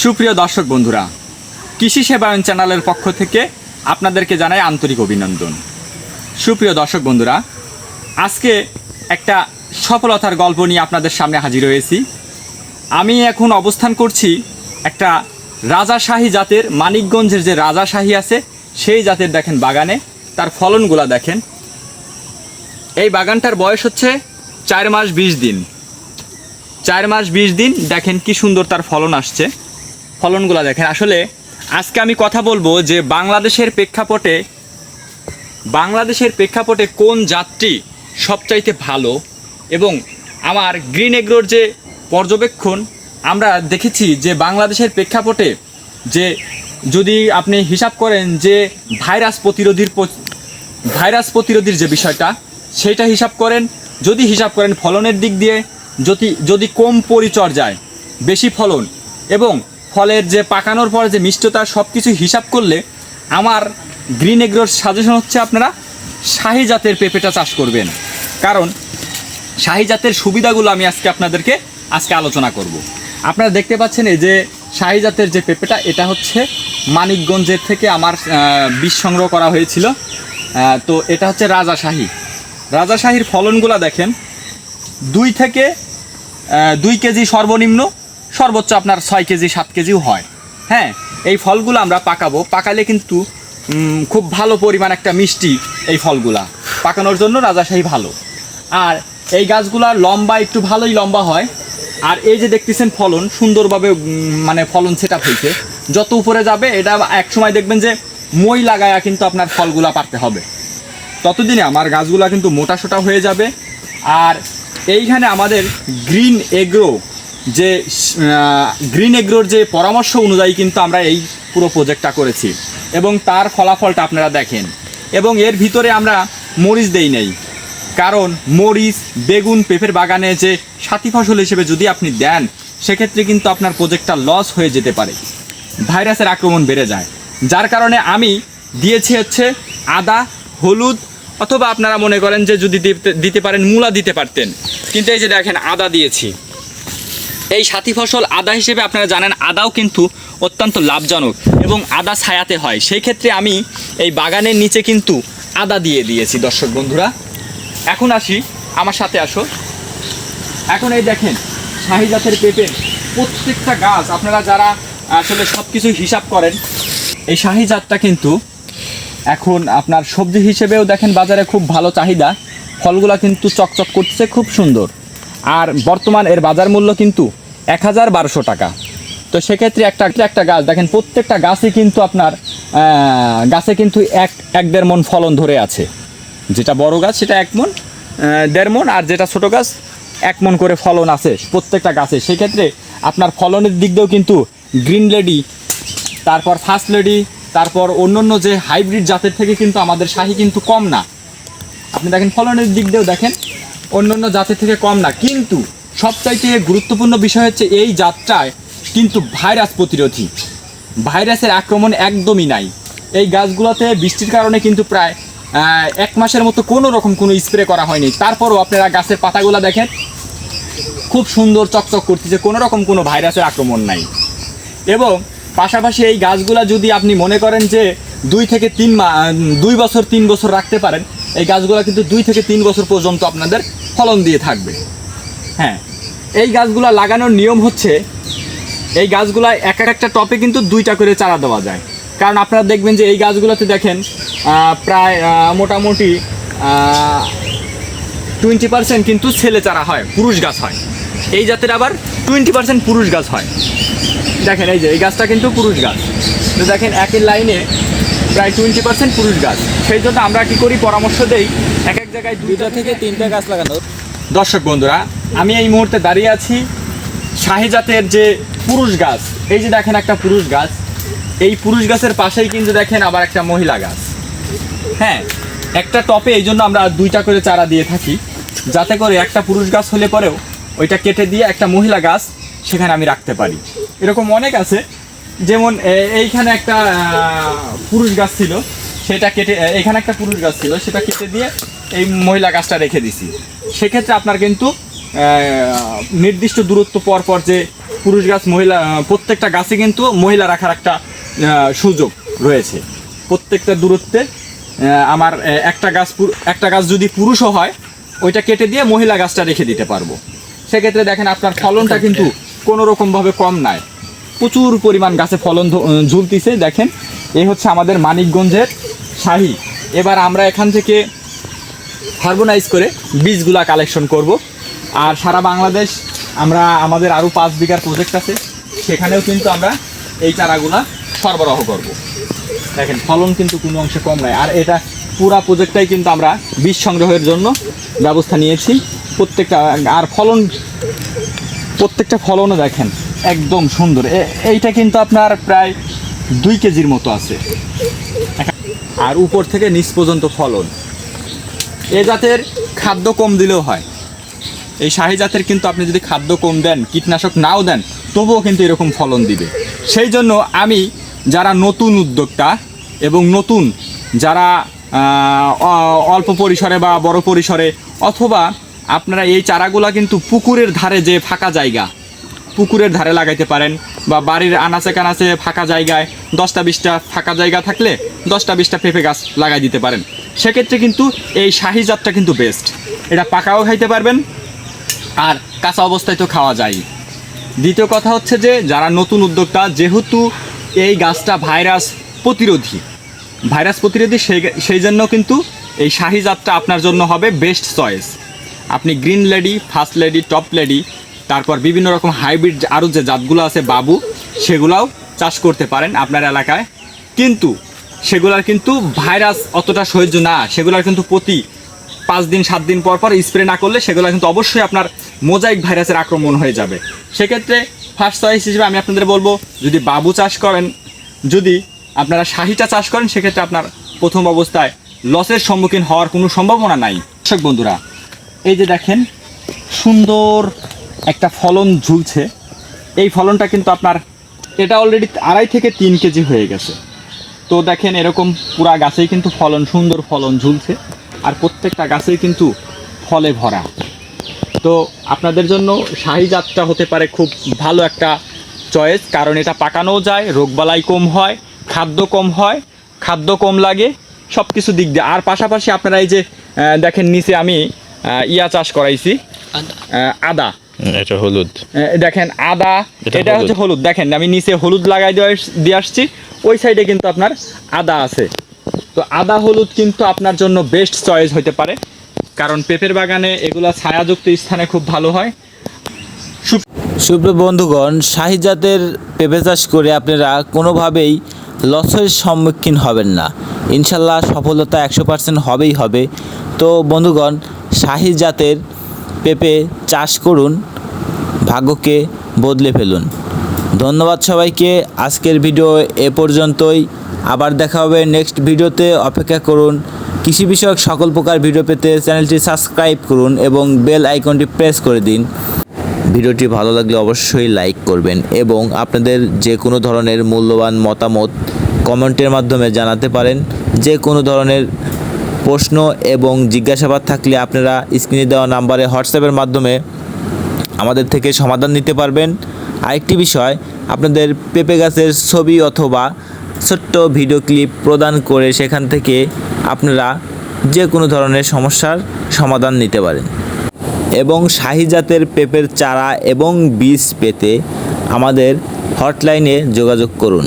সুপ্রিয় দর্শক বন্ধুরা, কৃষি সেবায়ন চ্যানেলের পক্ষ থেকে আপনাদেরকে জানাই আন্তরিক অভিনন্দন। সুপ্রিয় দর্শক বন্ধুরা, আজকে একটা সফলতার গল্প নিয়ে আপনাদের সামনে হাজির হয়েছি। আমি এখন অবস্থান করছি একটা রাজাশাহী জাতের, মানিকগঞ্জের যে রাজাশাহী আছে সেই জাতের দেখেন বাগানে। তার ফলনগুলা দেখেন। এই বাগানটার বয়স হচ্ছে 4 মাস 20 দিন। 4 মাস 20 দিন, দেখেন কি সুন্দর তার ফলন আসছে। ফলনগুলো দেখেন। আসলে আজকে আমি কথা বলবো যে বাংলাদেশের প্রেক্ষাপটে কোন জাতটি সবচাইতে ভালো, এবং আমার গ্রিন এগ্রোর যে পর্যবেক্ষণ আমরা দেখেছি যে বাংলাদেশের প্রেক্ষাপটে যে যদি আপনি হিসাব করেন যে ভাইরাস প্রতিরোধীর যে বিষয়টা সেইটা হিসাব করেন, যদি হিসাব করেন ফলনের দিক দিয়ে যদি কম পরিচর্যায় বেশি ফলন এবং ফলের যে পাকানোর পর যে মিষ্টতা, সব কিছু হিসাব করলে আমার গ্রিন এগ্রোর সাজেশন হচ্ছে আপনারা শাহী জাতের পেঁপেটা চাষ করবেন। কারণ শাহী জাতের সুবিধাগুলো আমি আপনাদেরকে আলোচনা করব। আপনারা দেখতে পাচ্ছেন এই যে শাহী জাতের যে পেঁপেটা, এটা হচ্ছে মানিকগঞ্জের থেকে আমার বীজ সংগ্রহ করা হয়েছিল। তো এটা হচ্ছে রাজাশাহীর ফলনগুলো দেখেন। 2 কেজি সর্বনিম্ন, সর্বোচ্চ আপনার 6 কেজি 7 কেজিও হয়। হ্যাঁ, এই ফলগুলো আমরা পাকালে কিন্তু খুব ভালো পরিমাণ একটা মিষ্টি এই ফলগুলা পাকানোর জন্য রাজাশাহী ভালো। আর এই গাছগুলার লম্বা একটু ভালোই লম্বা হয়। আর এই যে দেখতেছেন ফলন সুন্দরভাবে মানে ফলন সেট আপ হয়েছে। যত উপরে যাবে এটা এক সময় দেখবেন যে মই লাগায়া কিন্তু আপনার ফলগুলা পারতে হবে, ততদিনে আমার গাছগুলা কিন্তু মোটাসোটা হয়ে যাবে। আর এইখানে আমাদের গ্রিন এগ্রোর যে পরামর্শ অনুযায়ী কিন্তু আমরা এই পুরো প্রজেক্টটা করেছি, এবং তার ফলাফলটা আপনারা দেখেন। এবং এর ভিতরে আমরা মরিচ দেই নেই, কারণ মরিচ, বেগুন, পেঁপের বাগানে যে সাথী ফসল হিসেবে যদি আপনি দেন, সেক্ষেত্রে কিন্তু আপনার প্রজেক্টটা লস হয়ে যেতে পারে, ভাইরাসের আক্রমণ বেড়ে যায়। যার কারণে আমি দিয়েছি হচ্ছে আদা, হলুদ, অথবা আপনারা মনে করেন যে যদি দিতে পারেন মূলা দিতে পারতেন, কিন্তু এই যে দেখেন আদা দিয়েছি। এই সাথী ফসল আদা হিসেবে আপনারা জানেন আদাও কিন্তু অত্যন্ত লাভজনক, এবং আদা ছায়াতে হয়। সেই ক্ষেত্রে আমি এই বাগানের নিচে কিন্তু আদা দিয়েছি। দর্শক বন্ধুরা, এখন আসি, আমার সাথে আসো। এখন এই দেখেন শাহী জাতের পেঁপের প্রত্যেকটা গাছ, আপনারা যারা আসলে সব কিছু হিসাব করেন, এই শাহী জাতটা কিন্তু এখন আপনার সবজি হিসেবেও দেখেন বাজারে খুব ভালো চাহিদা। ফলগুলা কিন্তু চকচক করছে, খুব সুন্দর। আর বর্তমান এর বাজার মূল্য কিন্তু 1012 টাকা। তো সেক্ষেত্রে একটা গাছ দেখেন, প্রত্যেকটা গাছে কিন্তু আপনার গাছে কিন্তু 1-1.5 মণ ফলন ধরে আছে। যেটা বড় গাছ সেটা 1 মণ 1.5 মণ, আর যেটা ছোটো গাছ 1 মণ করে ফলন আছে প্রত্যেকটা গাছে। সেক্ষেত্রে আপনার ফলনের দিক দিয়েও কিন্তু গ্রিন লেডি, তারপর ফার্স্ট লেডি, তারপর অন্য যে হাইব্রিড জাতের থেকে কিন্তু আমাদের শাহী কিন্তু কম না। আপনি দেখেন ফলনের দিক দিয়েও দেখেন অন্য জাতের থেকে কম না। কিন্তু সবচাইতে গুরুত্বপূর্ণ বিষয় হচ্ছে এই জাতটায় কিন্তু ভাইরাস প্রতিরোধী, ভাইরাসের আক্রমণ একদমই নাই। এই গাছগুলোতে বৃষ্টির কারণে কিন্তু প্রায় 1 মাসের মতো কোনো স্প্রে করা হয়নি। তারপরও আপনারা গাছের পাতাগুলো দেখেন খুব সুন্দর চকচক করতেছে, কোনো ভাইরাসের আক্রমণ নাই। এবং পাশাপাশি এই গাছগুলা যদি আপনি মনে করেন যে 2 বছর 3 বছর রাখতে পারেন, এই গাছগুলা কিন্তু 2 থেকে 3 বছর পর্যন্ত আপনাদের ফলন দিয়ে থাকবে। হ্যাঁ, এই গাছগুলা লাগানোর নিয়ম হচ্ছে, এই গাছগুলা একটা টপে কিন্তু 2টা করে চারা দেওয়া যায়। কারণ আপনারা দেখবেন যে এই গাছগুলোতে দেখেন প্রায় মোটামুটি 20% কিন্তু ছেলে চারা হয়, পুরুষ গাছ হয়। এই জাতের আবার 20% পুরুষ গাছ হয়। দেখেন এই যে এই গাছটা কিন্তু পুরুষ গাছ। তো দেখেন একের লাইনে প্রায় 20% পুরুষ গাছ। সেই জন্য আমরা কি করি, পরামর্শ দেই এক জায়গায় 2টা থেকে 3টা গাছ লাগানো। দর্শক বন্ধুরা, আমি এই মুহূর্তে দাঁড়িয়ে আছি শাহী জাতের যে পুরুষ গাছ। এই যে দেখেন একটা পুরুষ গাছ, এই পুরুষ গাছের পাশেই কিন্তু দেখেন আবার একটা মহিলা গাছ। হ্যাঁ, একটা টপে এই জন্য আমরা 2টা করে চারা দিয়ে থাকি, যাতে করে একটা পুরুষ গাছ হলে পরেও ওইটা কেটে দিয়ে একটা মহিলা গাছ সেখানে আমি রাখতে পারি। এরকম অনেক আছে, যেমন এইখানে একটা পুরুষ গাছ ছিল, সেটা কেটে, এখানে একটা পুরুষ গাছ ছিল সেটা কেটে দিয়ে এই মহিলা গাছটা রেখে দিছি। সেক্ষেত্রে আপনার কিন্তু নির্দিষ্ট দূরত্ব পর পর যে পুরুষ গাছ মহিলা প্রত্যেকটা গাছে কিন্তু মহিলা রাখার একটা সুযোগ রয়েছে। প্রত্যেকটা দূরত্বে আমার একটা গাছ যদি পুরুষও হয় ওইটা কেটে দিয়ে মহিলা গাছটা রেখে দিতে পারবো। সেক্ষেত্রে দেখেন আপনার ফলনটা কিন্তু কোনো রকমভাবে কম নাই, প্রচুর পরিমাণ গাছে ফলন ঝুলতিছে। দেখেন এই হচ্ছে আমাদের মানিকগঞ্জের শাহী। এবার আমরা এখান থেকে হারমোনাইজ করে বীজগুলা কালেকশন করব, আর সারা বাংলাদেশ আমাদের আরও 5 বিঘার প্রজেক্ট আছে, সেখানেও কিন্তু আমরা এই চারাগুলা সরবরাহ করব। দেখেন ফলন কিন্তু কোনো অংশে কম নয়, আর এটা পুরা প্রজেক্টটাই কিন্তু আমরা বীজ সংগ্রহের জন্য ব্যবস্থা নিয়েছি। প্রত্যেকটা ফলনও দেখেন একদম সুন্দর। এইটা কিন্তু আপনার প্রায় 2 কেজির মতো আছে, আর উপর থেকে নিচ পর্যন্ত ফলন। এ জাতের খাদ্য কম দিলেও হয়, এই শাহী জাতের কিন্তু আপনি যদি খাদ্য কম দেন, কীটনাশক নাও দেন, তবুও কিন্তু এরকম ফলন দিবে। সেই জন্য আমি যারা নতুন উদ্যোক্তা এবং নতুন যারা অল্প পরিসরে বা বড় পরিসরে, অথবা আপনারা এই চারাগুলা কিন্তু পুকুরের ধারে যে ফাঁকা জায়গা, পুকুরের ধারে লাগাইতে পারেন, বা বাড়ির আনাচে কানাচে ফাঁকা জায়গায় 10টা-20টা ফাঁকা জায়গা থাকলে 10টা-20টা পেঁপে গাছ লাগাই দিতে পারেন। সেক্ষেত্রে কিন্তু এই শাহী জাতটা কিন্তু বেস্ট। এটা পাকাও খাইতে পারবেন, আর কাঁচা অবস্থায় তো খাওয়া যায়। দ্বিতীয় কথা হচ্ছে যে যারা নতুন উদ্যোক্তা, যেহেতু এই গাছটা ভাইরাস প্রতিরোধী, সেই জন্য কিন্তু এই শাহী জাতটা আপনার জন্য হবে বেস্ট চয়েস। আপনি green lady, first lady, top lady, তারপর বিভিন্ন রকম হাইব্রিড আরও যে জাতগুলো আছে বাবু, সেগুলাও চাষ করতে পারেন আপনার এলাকায়। কিন্তু সেগুলার কিন্তু ভাইরাস অতটা সহ্য না, সেগুলার কিন্তু প্রতি 5 দিন 7 দিন পর পর স্প্রে না করলে সেগুলো কিন্তু অবশ্যই আপনার মোজাইক ভাইরাসের আক্রমণ হয়ে যাবে। সেক্ষেত্রে ফার্স্ট চয়েস হিসেবে আমি আপনাদের বলবো, যদি বাবু চাষ করেন, যদি আপনারা শাহীটা চাষ করেন, সেক্ষেত্রে আপনার প্রথম অবস্থায় লসের সম্মুখীন হওয়ার কোনো সম্ভাবনা নাই। দর্শক বন্ধুরা, এই যে দেখেন সুন্দর একটা ফলন ঝুলছে, এই ফলনটা কিন্তু আপনার এটা অলরেডি 2.5 থেকে 3 কেজি হয়ে গেছে। তো দেখেন এরকম পুরা গাছেই কিন্তু সুন্দর ফলন ঝুলছে, আর প্রত্যেকটা গাছেই কিন্তু ফলে ভরা। তো আপনাদের জন্য শাহী জাতটা হতে পারে খুব ভালো একটা চয়েস, কারণ এটা পাকানোও যায়, রোগবালাই কম হয়, খাদ্য কম লাগে, সব কিছু দিক দিয়ে। আর পাশাপাশি আপনারা এই যে দেখেন নিচে আমি চাষ করাইছি আদা, এটা হলুদ, দেখেন আদা, এটা হচ্ছে হলুদ। দেখেন আমি নিচে হলুদ লাগাই দিয়ে আসছি, ওই সাইডে কিন্তু আপনার আদা আছে। তো আদা হলুদ কিন্তু আপনার জন্য বেস্ট চয়েস হতে পারে, কারণ পেঁপের বাগানে এগুলা ছায়াযুক্ত স্থানে খুব ভালো হয়। সুপ্রিয় বন্ধুগণ, শাহী জাতের পেঁপে চাষ করে আপনারা কোনোভাবেই লসের সম্মুখীন হবেন না, ইনশাল্লাহ সফলতা 100% হবেই হবে। তো বন্ধুগণ, শাহী জাতের পেঁপে চাষ করুন, ভাগ্যকে বদলে ফেলুন। ধন্যবাদ সবাইকে। আজকের ভিডিও এ পর্যন্তই, আবার দেখা হবে নেক্সট ভিডিওতে। অপেক্ষা করুন। কৃষি বিষয়ক সকল প্রকার ভিডিও পেতে চ্যানেলটি সাবস্ক্রাইব করুন এবং বেল আইকনটি প্রেস করে দিন। ভিডিওটি ভালো লাগলে অবশ্যই লাইক করবেন এবং আপনাদের যে কোনো ধরনের মূল্যবান মতামত কমেন্টের মাধ্যমে জানাতে পারেন। যে কোনো ধরনের প্রশ্ন এবং জিজ্ঞাসাবাদ থাকলে আপনারা স্ক্রিনে দেওয়া নাম্বারে হোয়াটসঅ্যাপের মাধ্যমে আমাদের থেকে সমাধান নিতে পারবেন। আরেকটি বিষয়, আপনাদের পেঁপে গাছের ছবি অথবা ছোট্ট ভিডিও ক্লিপ প্রদান করে সেখান থেকে আপনারা যে কোনো ধরনের সমস্যার সমাধান নিতে পারেন। এবং শাহী জাতের পেঁপের চারা এবং বীজ পেতে আমাদের হটলাইনে যোগাযোগ করুন।